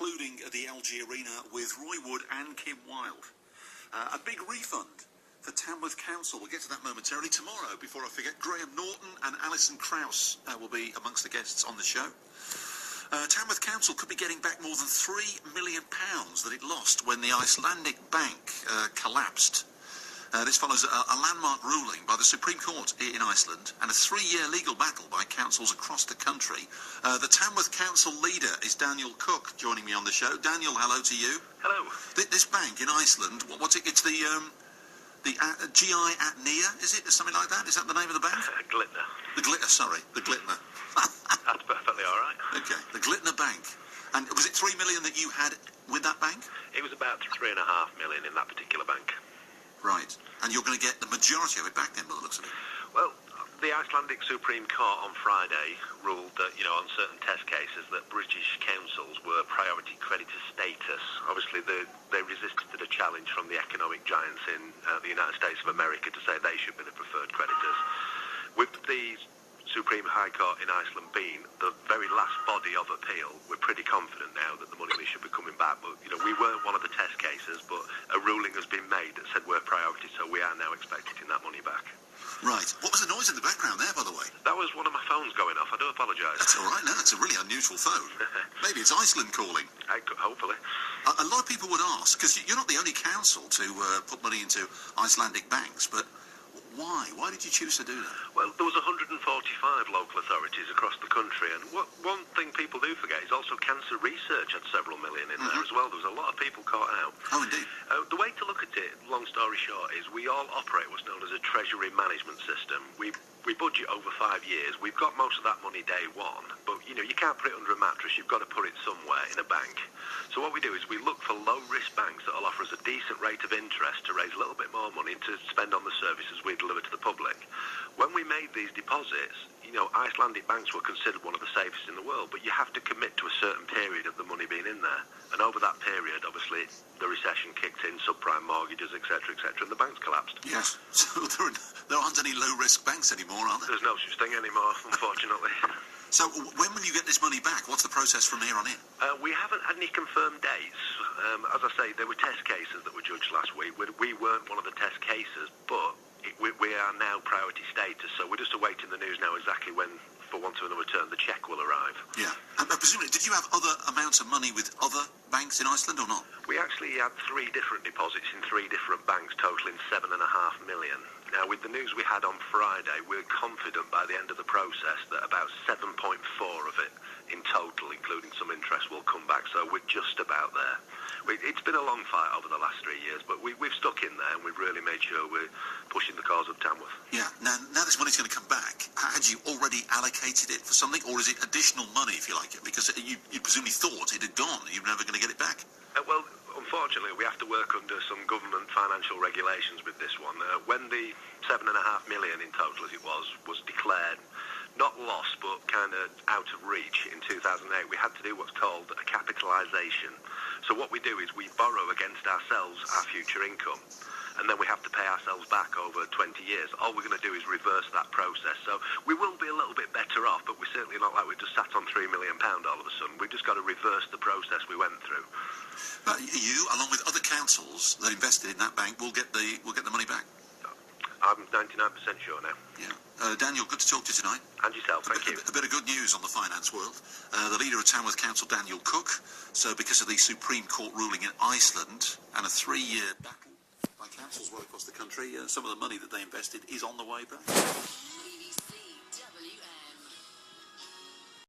including the LG Arena with Roy Wood and Kim Wilde. A big refund for Tamworth Council. We'll get to that momentarily. Tomorrow, before I forget, Graham Norton and Alison Krauss will be amongst the guests on the show. Tamworth Council could be getting back more than £3 million that it lost when the Icelandic bank collapsed. This follows a landmark ruling by the Supreme Court in Iceland and a 3-year legal battle by councils across the country. The Tamworth Council leader is Daniel Cook, joining me on the show. Daniel, hello to you. Hello. This bank in Iceland, what's it? It's the GI Atnea, is it? Something like that? Is that the name of the bank? Glitner. The Glitner. That's perfectly all right. Okay, the Glitner Bank. And was it £3 million that you had with that bank? It was about £3.5 million in that particular bank. Right. And you're going to get the majority of it back then, by the looks of it. Well, the Icelandic Supreme Court on Friday ruled that, on certain test cases, that British councils were priority creditor status. Obviously, they resisted the challenge from the economic giants in the United States of America to say they should be the preferred creditors. With the Supreme High Court in Iceland being the very last body of appeal, we're pretty confident now that the money should be coming back. But, we weren't one of the test cases, but a ruling has been made that said we're priority, so we are now expecting that money back. Right. What was the noise in the background there, by the way? That was one of my phones going off. I do apologise. That's all right. No, it's a really unusual phone. Maybe it's Iceland calling. Hopefully. A lot of people would ask, because you're not the only council to put money into Icelandic banks, but why? Why did you choose to do that? Well, there was 145 local authorities across the country, and one thing people do forget is also cancer research had several million in there as well. There was a lot of people caught out. Oh, indeed. The way to look at it, long story short, is we all operate what's known as a treasury management system. We budget over 5 years. We've got most of that money day one, but you can't put it under a mattress. You've got to put it somewhere in a bank. So what we do is we look for low-risk banks that will offer us a decent rate of interest to raise a little bit more money to spend on the services we deliver to the public. When we made these deposits, Icelandic banks were considered one of the safest in the world, but you have to commit to a certain period of the money being in there. And over that period, obviously, the recession kicked in, subprime mortgages, etc., and the banks collapsed. Yes. So there aren't any low-risk banks anymore, are there? There's no such thing anymore, unfortunately. So when will you get this money back? What's the process from here on in? We haven't had any confirmed dates. As I say, there were test cases that were judged last week. We weren't one of the test cases, but we are now priority status, so we're just awaiting the news now exactly when, for want of another term, the cheque will arrive. Yeah. And presumably, did you have other amounts of money with other banks in Iceland or not? We actually had 3 different deposits in 3 different banks, totalling £7.5 million. Now, with the news we had on Friday, we're confident by the end of the process that about 7.4 of it in total, including some interest, will come back. So we're just about there. It's been a long fight over the last 3 years, but we've stuck in there and we've really made sure we're pushing the cause of Tamworth. Yeah. Now this money's going to come back. Had you already allocated it for something, or is it additional money, if you like it? Because you presumably thought it had gone. You're never going to get it back. Well, unfortunately, we have to work under some government financial regulations with this one. When the £7.5 million in total, as it was declared, not lost, but kind of out of reach in 2008, we had to do what's called a capitalisation. So what we do is we borrow against ourselves our future income, and then we have to pay ourselves back over 20 years. All we're going to do is reverse that process. So we will be a little bit better off, but we're certainly not like we've just sat on £3 million all of a sudden. We've just got to reverse the process we went through. But you, along with other councils that invested in that bank, will get the money back. I'm 99% sure now. Yeah. Daniel, good to talk to you tonight. And yourself, thank you. A bit of good news on the finance world. The leader of Tamworth Council, Daniel Cook, so because of the Supreme Court ruling in Iceland and a 3-year battle by councils right across the country, some of the money that they invested is on the way back.